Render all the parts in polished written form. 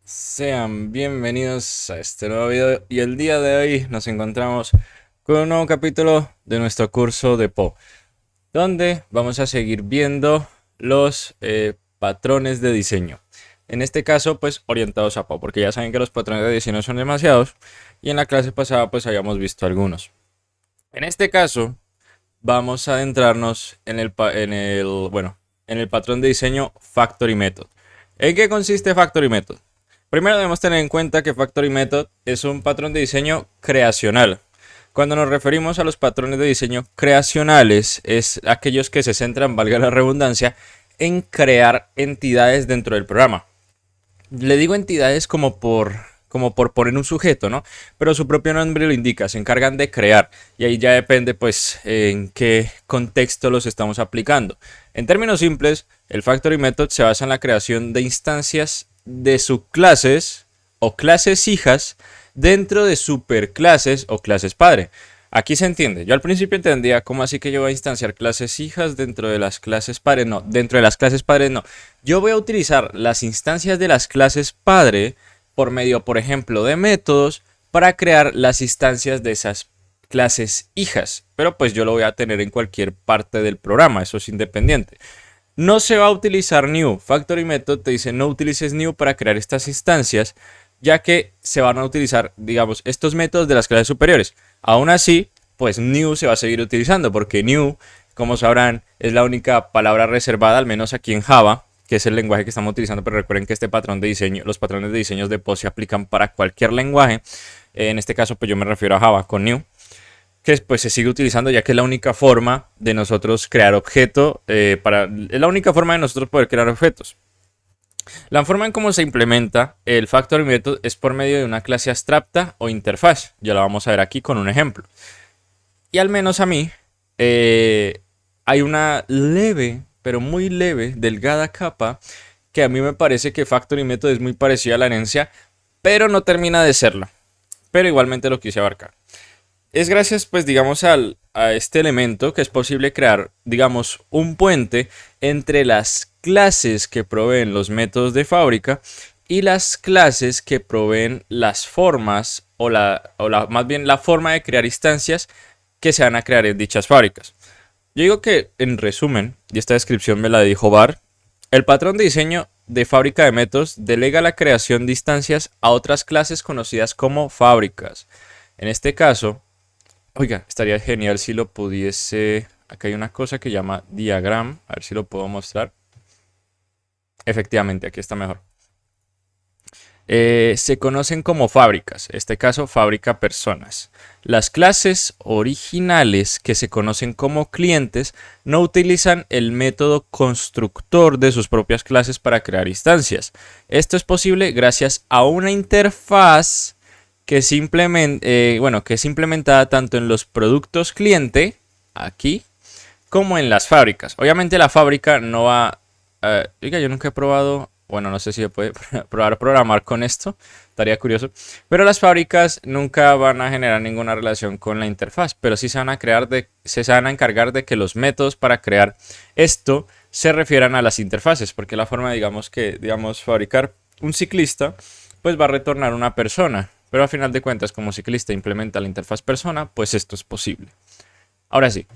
Sean bienvenidos a este nuevo video y el día de hoy nos encontramos con un nuevo capítulo de nuestro curso de Po, donde vamos a seguir viendo los patrones de diseño. En este caso, pues orientados a Po, porque ya saben que los patrones de diseño son demasiados y en la clase pasada pues habíamos visto algunos. En este caso, vamos a adentrarnos en el patrón de diseño Factory Method. ¿En qué consiste Factory Method? Primero debemos tener en cuenta que Factory Method es un patrón de diseño creacional. Cuando nos referimos a los patrones de diseño creacionales, es aquellos que se centran, valga la redundancia, en crear entidades dentro del programa. Le digo entidades como por poner un sujeto, ¿no? Pero su propio nombre lo indica, se encargan de crear. Y ahí ya depende, pues, en qué contexto los estamos aplicando. En términos simples, el Factory Method se basa en la creación de instancias de subclases o clases hijas dentro de superclases o clases padre. Aquí se entiende. Yo al principio entendía cómo así que yo voy a instanciar clases hijas dentro de las clases padres. No, dentro de las clases padres no. Yo voy a utilizar las instancias de las clases padre por medio, por ejemplo, de métodos para crear las instancias de esas clases hijas. Pero pues yo lo voy a tener en cualquier parte del programa. Eso es independiente. No se va a utilizar new. Factory Method te dice no utilices new para crear estas instancias, ya que se van a utilizar, digamos, estos métodos de las clases superiores. Aún así, pues new se va a seguir utilizando, porque new, como sabrán, es la única palabra reservada, al menos aquí en Java, que es el lenguaje que estamos utilizando, pero recuerden que este patrón de diseño, los patrones de diseños de POS se aplican para cualquier lenguaje. En este caso, pues yo me refiero a Java con new, que pues se sigue utilizando ya que es la única forma de nosotros crear objeto, es la única forma de nosotros poder crear objetos. La forma en cómo se implementa el Factory Method es por medio de una clase abstracta o interfaz. Ya la vamos a ver aquí con un ejemplo. Y al menos a mí hay una leve, pero muy leve, delgada capa que a mí me parece que Factory Method es muy parecido a la herencia, pero no termina de serlo. Pero igualmente lo quise abarcar. Es gracias, pues, digamos, a este elemento que es posible crear, digamos, un puente entre las clases que proveen los métodos de fábrica y las clases que proveen las formas más bien la forma de crear instancias que se van a crear en dichas fábricas. Yo digo que, en resumen, y esta descripción me la dijo Bar, el patrón de diseño de fábrica de métodos delega la creación de instancias a otras clases conocidas como fábricas. En este caso, oiga, estaría genial si lo pudiese. Acá hay una cosa que llama diagram. A ver si lo puedo mostrar. Efectivamente, aquí está mejor. Se conocen como fábricas, en este caso fábrica personas. Las clases originales que se conocen como clientes no utilizan el método constructor de sus propias clases para crear instancias. Esto es posible gracias a una interfaz que que es implementada tanto en los productos cliente, aquí, como en las fábricas. Obviamente la fábrica no va. Oiga, yo nunca he probado. Bueno, no sé si se puede probar programar con esto. Estaría curioso. Pero las fábricas nunca van a generar ninguna relación con la interfaz. Pero sí se van a encargar de que los métodos para crear esto se refieran a las interfaces. Porque la forma, digamos, fabricar un ciclista, pues va a retornar una persona. Pero a final de cuentas, como ciclista implementa la interfaz persona, pues esto es posible. Ahora sí,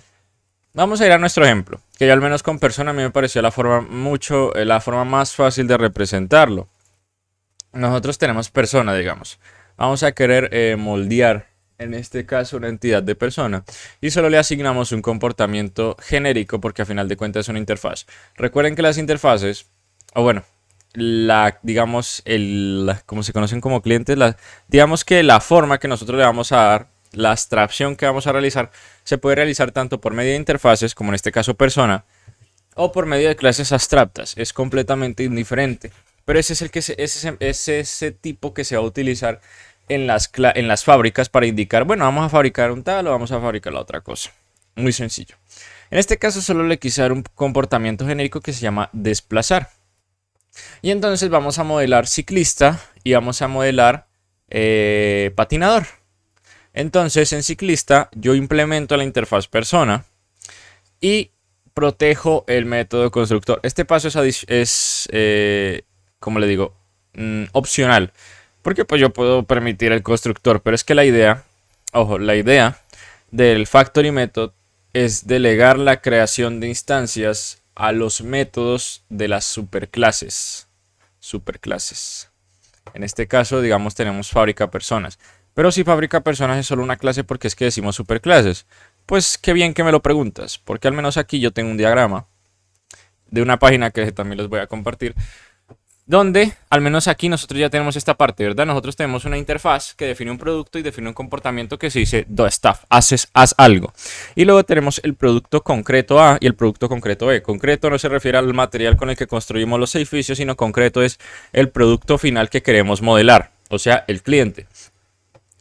vamos a ir a nuestro ejemplo, que ya al menos con persona a mí me pareció la forma más fácil de representarlo. Nosotros tenemos persona, digamos. Vamos a querer moldear, en este caso, una entidad de persona. Y solo le asignamos un comportamiento genérico porque a final de cuentas es una interfaz. Recuerden que las interfaces, o bueno, como se conocen como clientes, digamos que la forma que nosotros le vamos a dar, la abstracción que vamos a realizar, se puede realizar tanto por medio de interfaces, como en este caso persona, o por medio de clases abstractas. Es completamente indiferente. Pero ese tipo que se va a utilizar en las fábricas para indicar, bueno, vamos a fabricar un tal o vamos a fabricar la otra cosa. Muy sencillo. En este caso solo le quise dar un comportamiento genérico que se llama desplazar. Y entonces vamos a modelar ciclista y vamos a modelar patinador. Entonces en ciclista yo implemento la interfaz persona y protejo el método constructor. Este paso como le digo, opcional. Porque pues yo puedo permitir el constructor, pero es que la idea, ojo, la idea del Factory Method es delegar la creación de instancias a los métodos de las superclases. Superclases. En este caso, digamos, tenemos fábrica personas. Pero si fábrica personas es solo una clase, porque es que decimos superclases. Pues qué bien que me lo preguntas, porque al menos aquí yo tengo un diagrama de una página que también les voy a compartir, donde al menos aquí nosotros ya tenemos esta parte, ¿verdad? Nosotros tenemos una interfaz que define un producto y define un comportamiento que se dice do stuff, haz algo. Y luego tenemos el producto concreto A y el producto concreto B. Concreto no se refiere al material con el que construimos los edificios, sino concreto es el producto final que queremos modelar, o sea, el cliente.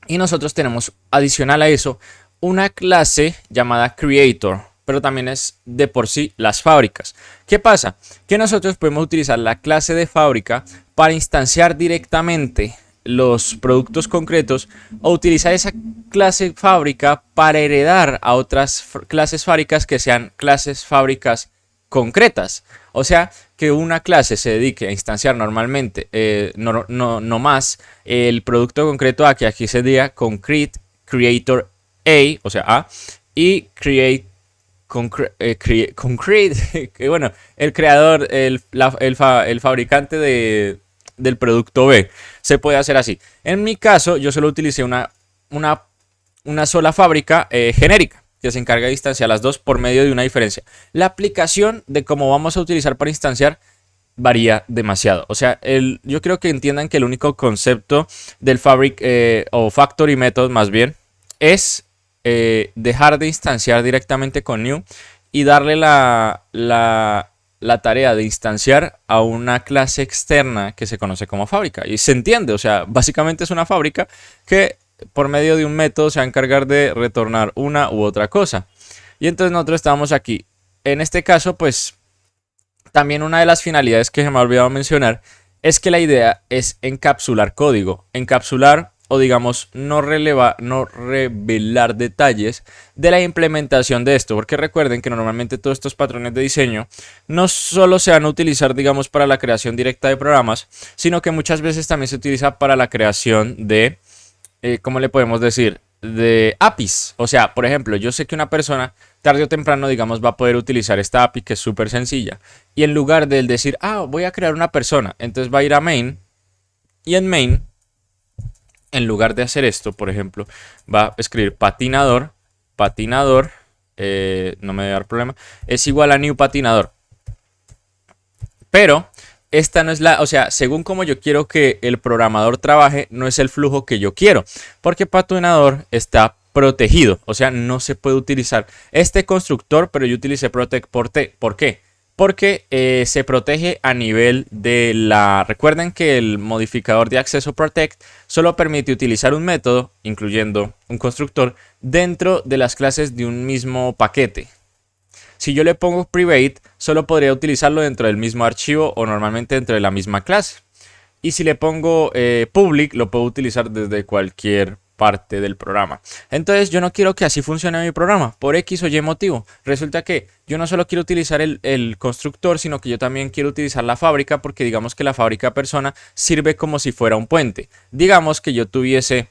Y nosotros tenemos adicional a eso una clase llamada creator, pero también es de por sí las fábricas. ¿Qué pasa? Que nosotros podemos utilizar la clase de fábrica para instanciar directamente los productos concretos o utilizar esa clase fábrica para heredar a otras clases fábricas que sean clases fábricas concretas. O sea, que una clase se dedique a instanciar normalmente, no más, el producto concreto A, que aquí sería concrete creator A, o sea A, y create concrete, que bueno, el creador, el fabricante del producto B. Se puede hacer así. En mi caso, yo solo utilicé una sola fábrica genérica que se encarga de instanciar las dos por medio de una diferencia. La aplicación de cómo vamos a utilizar para instanciar varía demasiado. O sea, yo creo que entiendan que el único concepto del o Factory Method más bien es dejar de instanciar directamente con new y darle la tarea de instanciar a una clase externa que se conoce como fábrica. Y se entiende, o sea, básicamente es una fábrica que por medio de un método se va a encargar de retornar una u otra cosa. Y entonces nosotros estamos aquí. En este caso, pues, también una de las finalidades que se me ha olvidado mencionar es que la idea es encapsular código. Encapsular o digamos no revelar detalles de la implementación de esto, porque recuerden que normalmente todos estos patrones de diseño no solo se van a utilizar digamos para la creación directa de programas, sino que muchas veces también se utiliza para la creación de ¿cómo le podemos decir? De APIs. O sea, por ejemplo, yo sé que una persona tarde o temprano, digamos, va a poder utilizar esta API que es súper sencilla. Y en lugar de decir, voy a crear una persona, entonces va a ir a main. Y en main, en lugar de hacer esto, por ejemplo, va a escribir patinador, no me debe dar problema, es igual a new patinador. Pero esta no es o sea, según como yo quiero que el programador trabaje, no es el flujo que yo quiero, porque patinador está protegido, o sea, no se puede utilizar este constructor, pero yo utilicé protect ¿por qué? Porque se protege a nivel de Recuerden que el modificador de acceso protect solo permite utilizar un método, incluyendo un constructor, dentro de las clases de un mismo paquete. Si yo le pongo private, solo podría utilizarlo dentro del mismo archivo o normalmente dentro de la misma clase. Y si le pongo public, lo puedo utilizar desde cualquier parte del programa. Entonces yo no quiero que así funcione mi programa, por X o Y motivo. Resulta que yo no solo quiero utilizar el constructor, sino que yo también quiero utilizar la fábrica, porque digamos que la fábrica persona sirve como si fuera un puente. Digamos que yo tuviese...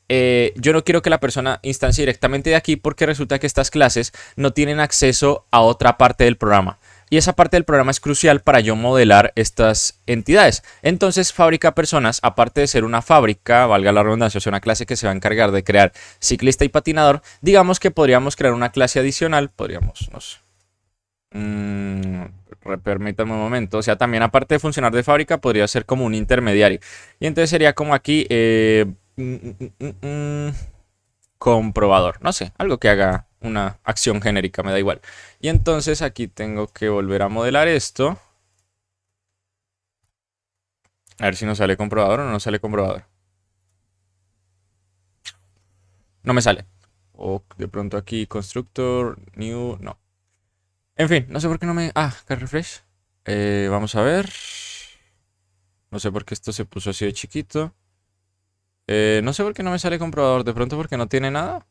yo no quiero que la persona instancie directamente de aquí, porque resulta que estas clases no tienen acceso a otra parte del programa. Y esa parte del programa es crucial para yo modelar estas entidades. Entonces, fábrica personas, aparte de ser una fábrica, valga la redundancia, o sea, una clase que se va a encargar de crear ciclista y patinador, digamos que podríamos crear una clase adicional, podríamos, no sé. Permítame un momento, o sea, también aparte de funcionar de fábrica, podría ser como un intermediario. Y entonces sería como aquí, comprobador, no sé, algo que haga una acción genérica, me da igual. Y entonces aquí tengo que volver a modelar esto. A ver si nos sale comprobador o no nos sale comprobador. No me sale. O de pronto aquí constructor, new, no. En fin, no sé por qué no me... que refresh. Vamos a ver. No sé por qué esto se puso así de chiquito. No sé por qué no me sale comprobador. De pronto porque no tiene nada.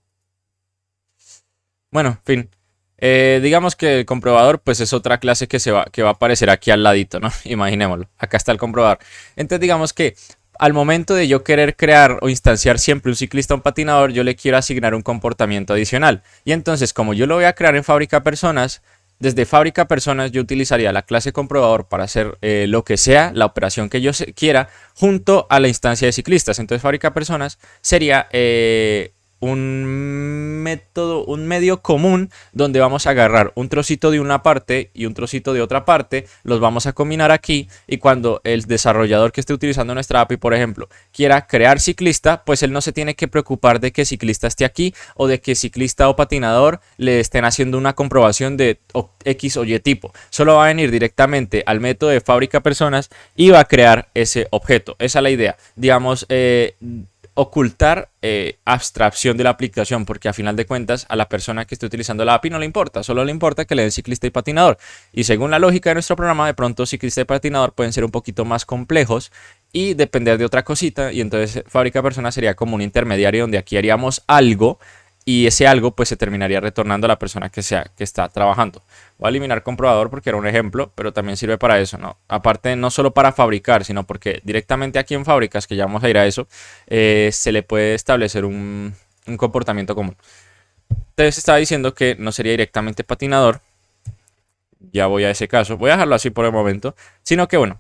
Bueno, en fin. Digamos que el comprobador pues es otra clase que va a aparecer aquí al ladito, ¿no? Imaginémoslo. Acá está el comprobador. Entonces digamos que al momento de yo querer crear o instanciar siempre un ciclista o un patinador, yo le quiero asignar un comportamiento adicional. Y entonces, como yo lo voy a crear en fábrica personas, desde fábrica personas yo utilizaría la clase comprobador para hacer lo que sea, la operación que yo quiera, junto a la instancia de ciclistas. Entonces, fábrica personas sería un método, un medio común donde vamos a agarrar un trocito de una parte y un trocito de otra parte, los vamos a combinar aquí y cuando el desarrollador que esté utilizando nuestra API, por ejemplo, quiera crear ciclista, pues él no se tiene que preocupar de que ciclista esté aquí o de que ciclista o patinador le estén haciendo una comprobación de X o Y tipo. Solo va a venir directamente al método de fábrica personas y va a crear ese objeto. Esa es la idea. Digamos, ocultar abstracción de la aplicación, porque a final de cuentas a la persona que esté utilizando la API no le importa, solo le importa que le den ciclista y patinador. Y según la lógica de nuestro programa, de pronto ciclista y patinador pueden ser un poquito más complejos y depender de otra cosita, y entonces fábrica persona sería como un intermediario donde aquí haríamos algo y ese algo pues se terminaría retornando a la persona que está trabajando. Voy a eliminar comprobador porque era un ejemplo, pero también sirve para eso, ¿no? Aparte, no solo para fabricar, sino porque directamente aquí en fábricas, que ya vamos a ir a eso, se le puede establecer un comportamiento común. Entonces estaba diciendo que no sería directamente patinador, ya voy a ese caso, voy a dejarlo así por el momento, sino que bueno,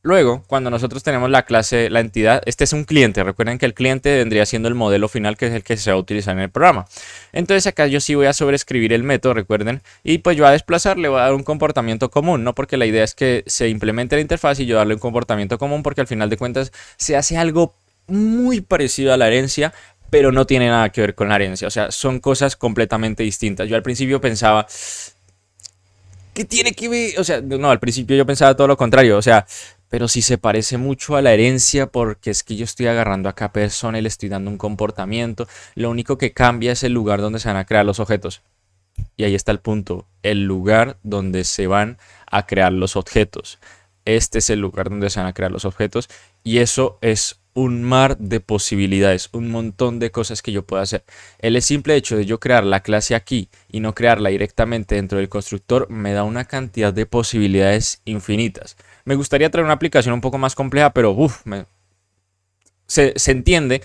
luego, cuando nosotros tenemos la clase, la entidad, este es un cliente. Recuerden que el cliente vendría siendo el modelo final, que es el que se va a utilizar en el programa. Entonces acá yo sí voy a sobreescribir el método, recuerden, y pues yo a desplazar le voy a dar un comportamiento común, ¿no? Porque la idea es que se implemente la interfaz y yo darle un comportamiento común, porque al final de cuentas se hace algo muy parecido a la herencia, pero no tiene nada que ver con la herencia. O sea, son cosas completamente distintas. Yo al principio pensaba, ¿qué tiene que ver? O sea, no, al principio yo pensaba todo lo contrario. O sea, pero si se parece mucho a la herencia porque es que yo estoy agarrando a cada persona y le estoy dando un comportamiento. Lo único que cambia es el lugar donde se van a crear los objetos. Y ahí está el punto, el lugar donde se van a crear los objetos. Este es el lugar donde se van a crear los objetos y eso es un mar de posibilidades, un montón de cosas que yo puedo hacer. El simple hecho de yo crear la clase aquí y no crearla directamente dentro del constructor me da una cantidad de posibilidades infinitas. Me gustaría traer una aplicación un poco más compleja, pero se entiende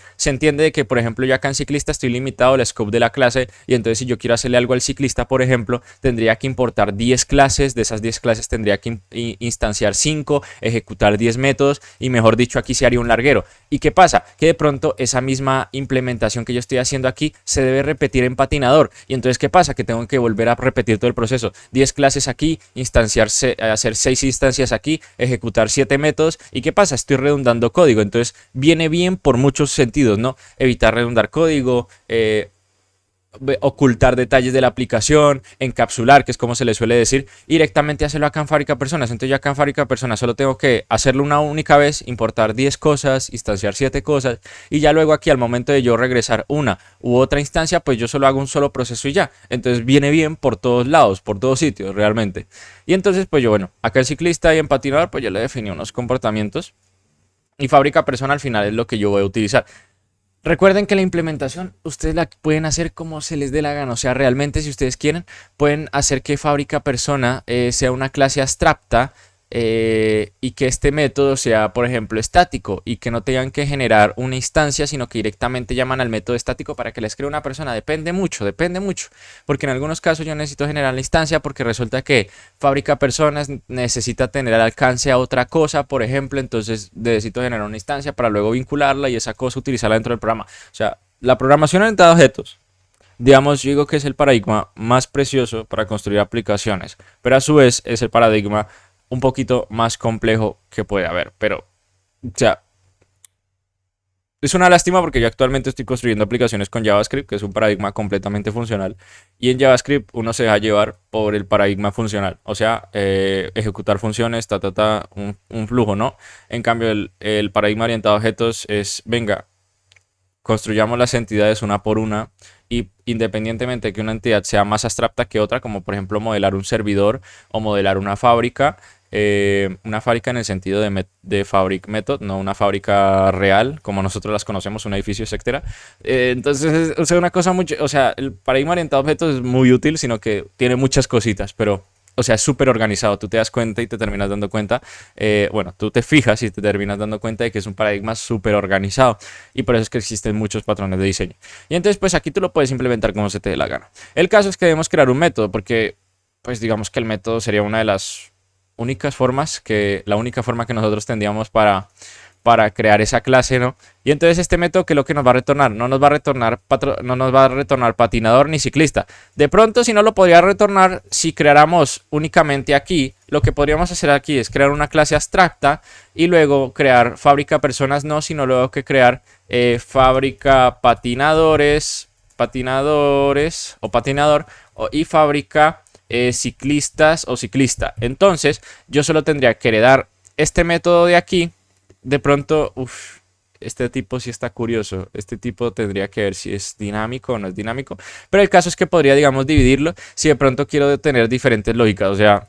de que, por ejemplo, yo acá en ciclista estoy limitado al scope de la clase y entonces si yo quiero hacerle algo al ciclista, por ejemplo, tendría que importar 10 clases, de esas 10 clases tendría que instanciar 5, ejecutar 10 métodos y mejor dicho aquí se haría un larguero. ¿Y qué pasa? Que de pronto esa misma implementación que yo estoy haciendo aquí se debe repetir en patinador y entonces ¿qué pasa? Que tengo que volver a repetir todo el proceso. 10 clases aquí, hacer 6 instancias aquí, ejecutar 7 métodos y ¿qué pasa? Estoy redundando código, entonces viene bien por muchos sentidos, ¿no? Evitar redundar código, ocultar detalles de la aplicación, encapsular, que es como se le suele decir, y directamente hacerlo acá en fábrica personas. Entonces yo acá en fábrica personas solo tengo que hacerlo una única vez, importar 10 cosas, instanciar 7 cosas, y ya luego aquí al momento de yo regresar una u otra instancia, pues yo solo hago un solo proceso y ya. Entonces viene bien por todos lados, por todos sitios realmente. Y entonces pues yo, bueno, acá el ciclista y en patinador, pues yo le definí unos comportamientos y fábrica persona al final es lo que yo voy a utilizar. Recuerden que la implementación ustedes la pueden hacer como se les dé la gana. O sea, realmente si ustedes quieren, pueden hacer que fábrica persona sea una clase abstracta y que este método sea, por ejemplo, estático y que no tengan que generar una instancia, sino que directamente llaman al método estático para que les cree una persona. Depende mucho, depende mucho. Porque en algunos casos yo necesito generar la instancia porque resulta que fábrica personas necesita tener al alcance a otra cosa, por ejemplo, entonces necesito generar una instancia para luego vincularla y esa cosa utilizarla dentro del programa. O sea, la programación orientada a objetos, digamos, yo digo que es el paradigma más precioso para construir aplicaciones, pero a su vez es el paradigma un poquito más complejo que puede haber. Pero, o sea, es una lástima porque yo actualmente estoy construyendo aplicaciones con JavaScript, que es un paradigma completamente funcional. Y en JavaScript uno se deja llevar por el paradigma funcional. O sea, ejecutar funciones, un flujo, ¿no? En cambio, el paradigma orientado a objetos es, venga, construyamos las entidades una por una y independientemente de que una entidad sea más abstracta que otra, como por ejemplo modelar un servidor o modelar una fábrica en el sentido de fabric method, no una fábrica real como nosotros las conocemos, un edificio, etcétera. Entonces, o sea, una cosa mucho, o sea, el paradigma orientado a objetos es muy útil, sino que tiene muchas cositas, pero o sea, es súper organizado. Tú te das cuenta y te terminas dando cuenta. Bueno, tú te fijas y te terminas dando cuenta de que es un paradigma súper organizado. Y por eso es que existen muchos patrones de diseño. Y entonces, pues aquí tú lo puedes implementar como se te dé la gana. El caso es que debemos crear un método, porque, pues digamos que el método sería una de las únicas formas la única forma que nosotros tendríamos para crear esa clase, ¿no? Y entonces este método, ¿qué es lo que nos va a retornar? No nos va a retornar, no nos va a retornar patinador ni ciclista. De pronto, si no lo podría retornar, si creáramos únicamente aquí, lo que podríamos hacer aquí es crear una clase abstracta y luego crear fábrica personas, no, sino luego que crear fábrica patinadores o patinador y fábrica ciclistas o ciclista. Entonces, yo solo tendría que heredar este método de aquí. De pronto, este tipo sí está curioso. Este tipo tendría que ver si es dinámico o no es dinámico. Pero el caso es que podría, digamos, dividirlo si de pronto quiero tener diferentes lógicas. O sea,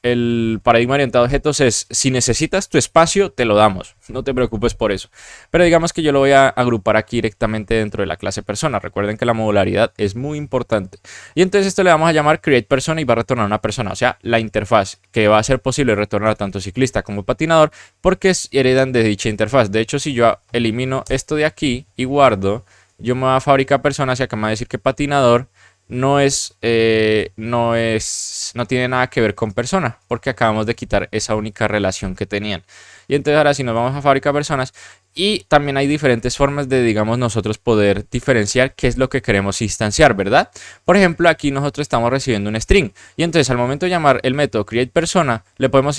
el paradigma orientado a objetos es, si necesitas tu espacio, te lo damos. No te preocupes por eso. Pero digamos que yo lo voy a agrupar aquí directamente dentro de la clase persona. Recuerden que la modularidad es muy importante. Y entonces esto le vamos a llamar create persona y va a retornar una persona. O sea, la interfaz que va a ser posible retornar tanto ciclista como patinador porque heredan de dicha interfaz. De hecho, si yo elimino esto de aquí y guardo, yo me voy a fabricar personas y acá me va a decir que patinador no tiene nada que ver con persona, porque acabamos de quitar esa única relación que tenían. Y entonces ahora si nos vamos a fábrica personas, y también hay diferentes formas de, digamos, nosotros poder diferenciar qué es lo que queremos instanciar, ¿verdad? Por ejemplo, aquí nosotros estamos recibiendo un string, y entonces al momento de llamar el método createPersona, le podemos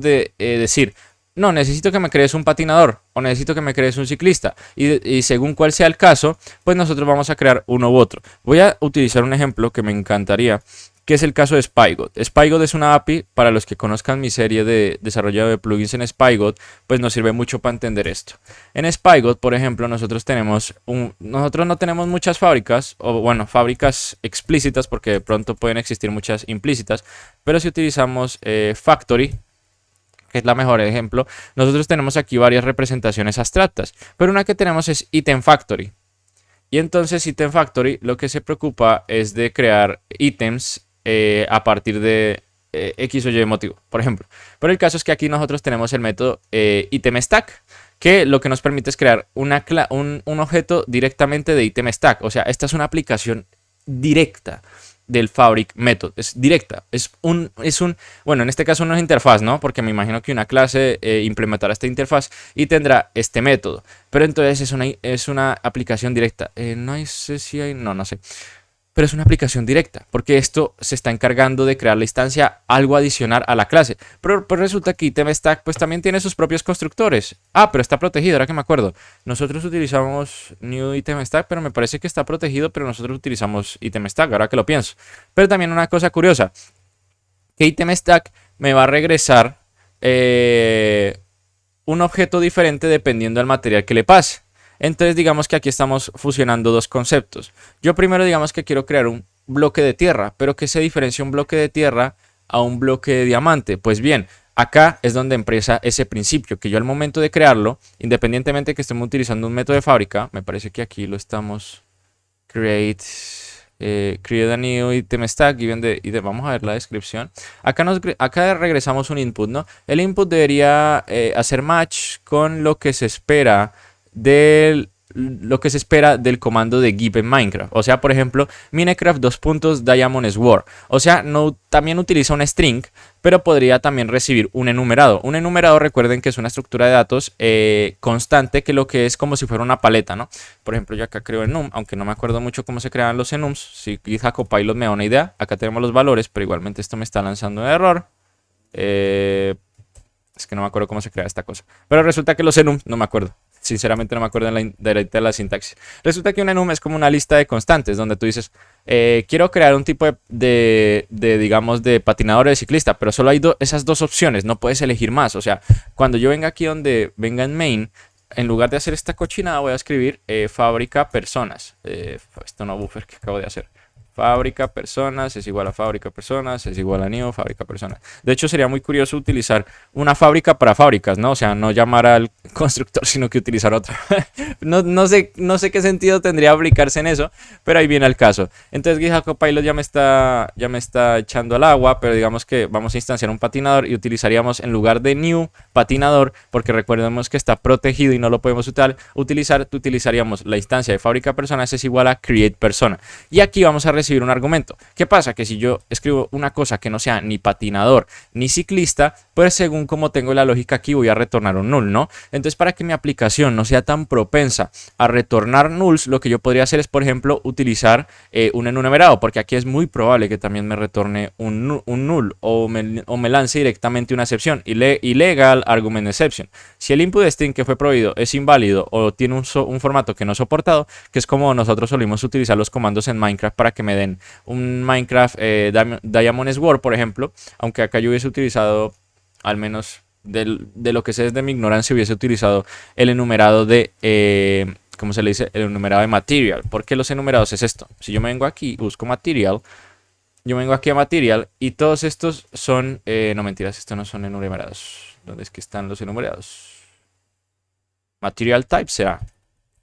decir, no, necesito que me crees un patinador o necesito que me crees un ciclista. Y según cuál sea el caso, pues nosotros vamos a crear uno u otro. Voy a utilizar un ejemplo que me encantaría, que es el caso de SpyGod. SpyGod es una API, para los que conozcan mi serie de desarrollo de plugins en SpyGod, pues nos sirve mucho para entender esto. En SpyGod, por ejemplo, nosotros no tenemos muchas fábricas, o bueno, fábricas explícitas, porque de pronto pueden existir muchas implícitas, pero si utilizamos Factory, que es la mejor ejemplo, nosotros tenemos aquí varias representaciones abstractas, pero una que tenemos es Item Factory. Y entonces Item Factory lo que se preocupa es de crear ítems a partir de X o Y motivo, por ejemplo. Pero el caso es que aquí nosotros tenemos el método Item Stack, que lo que nos permite es crear un objeto directamente de Item Stack. O sea, esta es una aplicación directa del Fabric Method, es directa, bueno, en este caso no es interfaz, ¿no? Porque me imagino que una clase implementará esta interfaz y tendrá este método, pero entonces es una aplicación directa. No sé si hay, no sé, pero es una aplicación directa, porque esto se está encargando de crear la instancia, algo adicional a la clase. Pero pues resulta que Item Stack pues también tiene sus propios constructores. Pero está protegido, ahora que me acuerdo. Nosotros utilizamos New Item Stack, pero me parece que está protegido, pero nosotros utilizamos Item Stack, ahora que lo pienso. Pero también una cosa curiosa, que Item Stack me va a regresar un objeto diferente dependiendo del material que le pase. Entonces digamos que aquí estamos fusionando dos conceptos. Yo primero digamos que quiero crear un bloque de tierra, pero ¿qué se diferencia un bloque de tierra a un bloque de diamante? Pues bien, acá es donde empieza ese principio, que yo al momento de crearlo, independientemente de que estemos utilizando un método de fábrica, me parece que aquí lo estamos create a new item stack, vamos a ver la descripción. Acá regresamos un input, ¿no? El input debería hacer match con lo que se espera del comando de give en Minecraft. O sea, por ejemplo, Minecraft Diamond Sword. O sea, también utiliza un string, pero podría también recibir un enumerado. Un enumerado, recuerden que es una estructura de datos constante, que lo que es como si fuera una paleta, ¿no? Por ejemplo, yo acá creo enum, aunque no me acuerdo mucho cómo se crean los enums. Si GitHub Copilot me da una idea, acá tenemos los valores, pero igualmente esto me está lanzando un error. Es que no me acuerdo cómo se crea esta cosa. Pero resulta que los enums, no me acuerdo. Sinceramente no me acuerdo de la sintaxis. Resulta que un enum es como una lista de constantes donde tú dices, quiero crear un tipo digamos, de patinador o de ciclista, pero solo hay esas dos opciones, no puedes elegir más. O sea, cuando yo venga aquí donde venga en main, en lugar de hacer esta cochinada, voy a escribir fábrica personas. Esto no buffer que acabo de hacer. Fábrica personas es igual a fábrica personas es igual a new fábrica personas. De hecho, sería muy curioso utilizar una fábrica para fábricas, ¿no? O sea, no llamar al constructor, sino que utilizar otra. No sé qué sentido tendría aplicarse en eso, pero ahí viene el caso. Entonces GitHub Copilot ya me está echando al agua, pero digamos que vamos a instanciar un patinador y utilizaríamos en lugar de new patinador, porque recordemos que está protegido y no lo podemos utilizar, utilizaríamos la instancia de fábrica personas es igual a create persona. Y aquí vamos a recibir un argumento. ¿Qué pasa? Que si yo escribo una cosa que no sea ni patinador ni ciclista, pues según como tengo la lógica aquí voy a retornar un null, ¿no? Entonces, para que mi aplicación no sea tan propensa a retornar nulls, lo que yo podría hacer es, por ejemplo, utilizar un enumerado, porque aquí es muy probable que también me retorne un null o me lance directamente una excepción. Illegal argument exception. Si el input string que fue prohibido es inválido o tiene un formato que no es soportado, que es como nosotros solimos utilizar los comandos en Minecraft para que me den un Minecraft Diamond Sword, por ejemplo, aunque acá yo hubiese utilizado, al menos de lo que sé desde mi ignorancia, hubiese utilizado el enumerado de, ¿cómo se le dice? El enumerado de material. ¿Por qué los enumerados es esto? Si yo me vengo aquí, busco material, yo vengo aquí a material y todos estos son, no mentiras, estos no son enumerados. ¿Dónde es que están los enumerados? Material type será.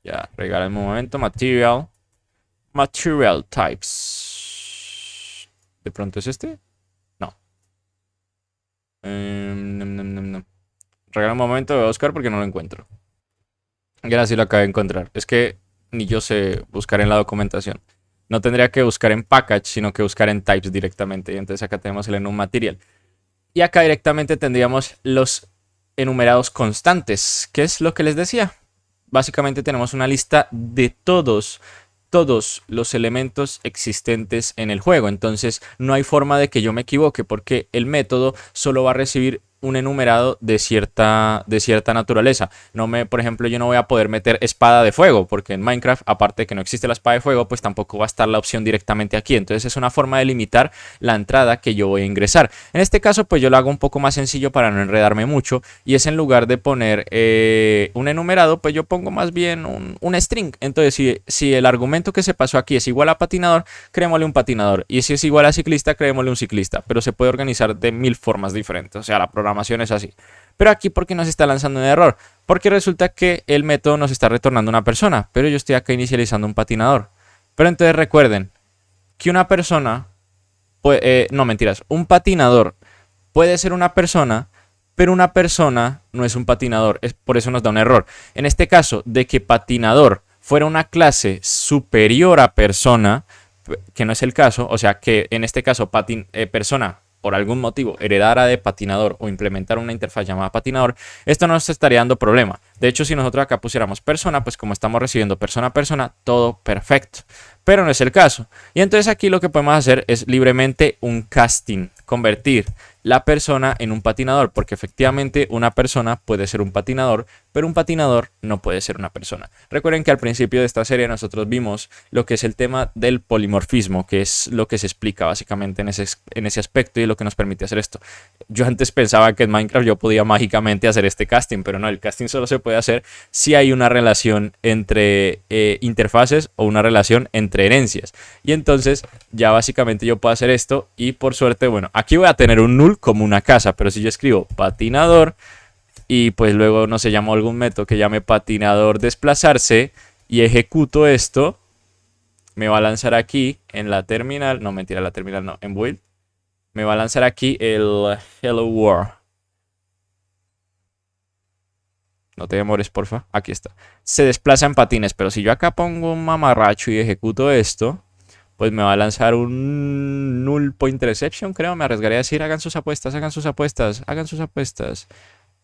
Ya, regálame un momento, material types. ¿De pronto es este? No. No. Regálame un momento, voy a buscar porque no lo encuentro. Gracias, lo acabé de encontrar. Es que ni yo sé buscar en la documentación. No tendría que buscar en package, sino que buscar en types directamente. Y entonces acá tenemos el enum material. Y acá directamente tendríamos los enumerados constantes, que es lo que les decía. Básicamente tenemos una lista de todos los elementos existentes en el juego. Entonces no hay forma de que yo me equivoque porque el método solo va a recibir un enumerado de cierta naturaleza. Por ejemplo, yo no voy a poder meter espada de fuego porque en Minecraft, aparte de que no existe la espada de fuego, pues tampoco va a estar la opción directamente aquí. Entonces es una forma de limitar la entrada que yo voy a ingresar. En este caso, pues yo lo hago un poco más sencillo para no enredarme mucho y es en lugar de poner un enumerado, pues yo pongo más bien un string. Entonces si el argumento que se pasó aquí es igual a patinador, creémosle un patinador, y si es igual a ciclista, creémosle un ciclista, pero se puede organizar de 1000 formas diferentes. O sea, la programación es así. Pero aquí, ¿por qué nos está lanzando un error? Porque resulta que el método nos está retornando una persona, pero yo estoy acá inicializando un patinador. Pero entonces recuerden que una persona, no mentiras, un patinador puede ser una persona, pero una persona no es un patinador. Por eso nos da un error. En este caso, de que patinador fuera una clase superior a persona, que no es el caso, o sea que en este caso persona por algún motivo heredara de patinador o implementar una interfaz llamada patinador, esto no nos estaría dando problema. De hecho, si nosotros acá pusiéramos persona, pues como estamos recibiendo persona a persona, todo perfecto. Pero no es el caso. Y entonces aquí lo que podemos hacer es libremente un casting, convertir la persona en un patinador, porque efectivamente una persona puede ser un patinador, pero un patinador no puede ser una persona. Recuerden que al principio de esta serie nosotros vimos lo que es el tema del polimorfismo, que es lo que se explica básicamente en ese aspecto y lo que nos permite hacer esto. Yo antes pensaba que en Minecraft yo podía mágicamente hacer este casting, pero no, el casting solo se puede hacer si hay una relación entre interfaces o una relación entre herencias. Y entonces ya básicamente yo puedo hacer esto y por suerte, bueno, aquí voy a tener un null como una casa, pero si yo escribo patinador y pues luego no sé, llamo algún método que llame patinador desplazarse y ejecuto esto, me va a lanzar aquí en la terminal, no mentira, la terminal no, en build, me va a lanzar aquí el hello world. No te demores, porfa. Aquí está. Se desplaza en patines, pero si yo acá pongo un mamarracho y ejecuto esto, pues me va a lanzar un null pointer exception, creo. Me arriesgaría a decir, hagan sus apuestas, hagan sus apuestas, hagan sus apuestas.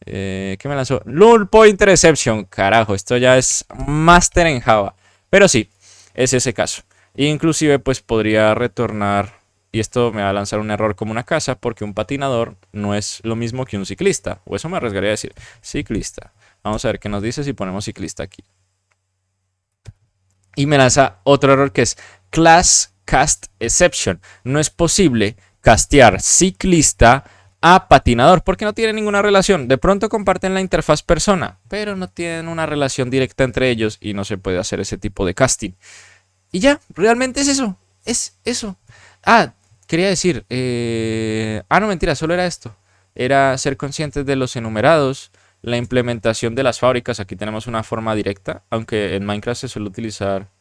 ¿Qué me lanzó? Null pointer exception. Carajo, esto ya es máster en Java. Pero sí, es ese caso. Inclusive, pues podría retornar, y esto me va a lanzar un error como una casa, porque un patinador no es lo mismo que un ciclista. O eso me arriesgaría a decir, ciclista. Vamos a ver qué nos dice si ponemos ciclista aquí. Y me lanza otro error que es class cast exception. No es posible castear ciclista a patinador, porque no tienen ninguna relación. De pronto comparten la interfaz persona, pero no tienen una relación directa entre ellos y no se puede hacer ese tipo de casting. Y ya, realmente es eso. Es eso. Ah, quería decir. No, mentira, solo era esto. Era ser conscientes de los enumerados, la implementación de las fábricas. Aquí tenemos una forma directa, aunque en Minecraft se suele utilizar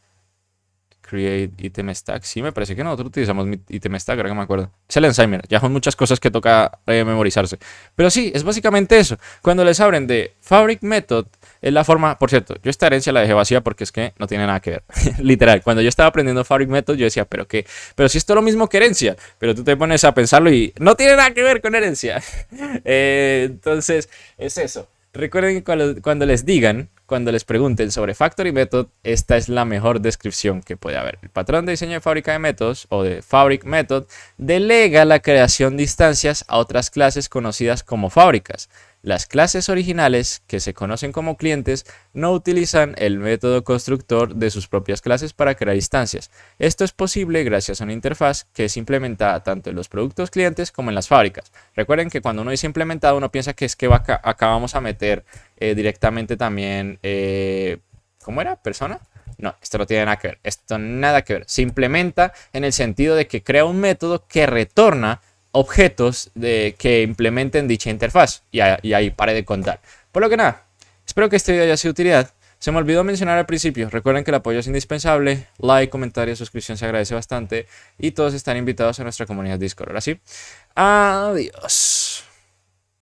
Create Item Stack. Sí, me parece que nosotros utilizamos Item Stack, ahora que me acuerdo. Es el Alzheimer, ya son muchas cosas que toca memorizarse. Pero sí, es básicamente eso. Cuando les abren de Fabric Method, es la forma. Por cierto, yo esta herencia la dejé vacía porque es que no tiene nada que ver. Literal, cuando yo estaba aprendiendo Fabric Method, yo decía, ¿pero qué? Pero si esto es lo mismo que herencia. Pero tú te pones a pensarlo y no tiene nada que ver con herencia. Entonces, es eso. Recuerden que cuando les digan, cuando les pregunten sobre Factory Method, esta es la mejor descripción que puede haber. El patrón de diseño de fábrica de métodos o de Fabric Method delega la creación de instancias a otras clases conocidas como fábricas. Las clases originales, que se conocen como clientes, no utilizan el método constructor de sus propias clases para crear instancias. Esto es posible gracias a una interfaz que es implementada tanto en los productos clientes como en las fábricas. Recuerden que cuando uno dice implementado, uno piensa que es que acá vamos a meter directamente también, ¿cómo era? ¿Persona? No, esto no tiene nada que ver. Esto nada que ver. Se implementa en el sentido de que crea un método que retorna objetos que implementen dicha interfaz. Y ahí pare de contar. Por lo que nada, espero que este video haya sido de utilidad. Se me olvidó mencionar al principio, recuerden que el apoyo es indispensable, like, comentario, suscripción se agradece bastante y todos están invitados a nuestra comunidad Discord. Ahora sí, adiós.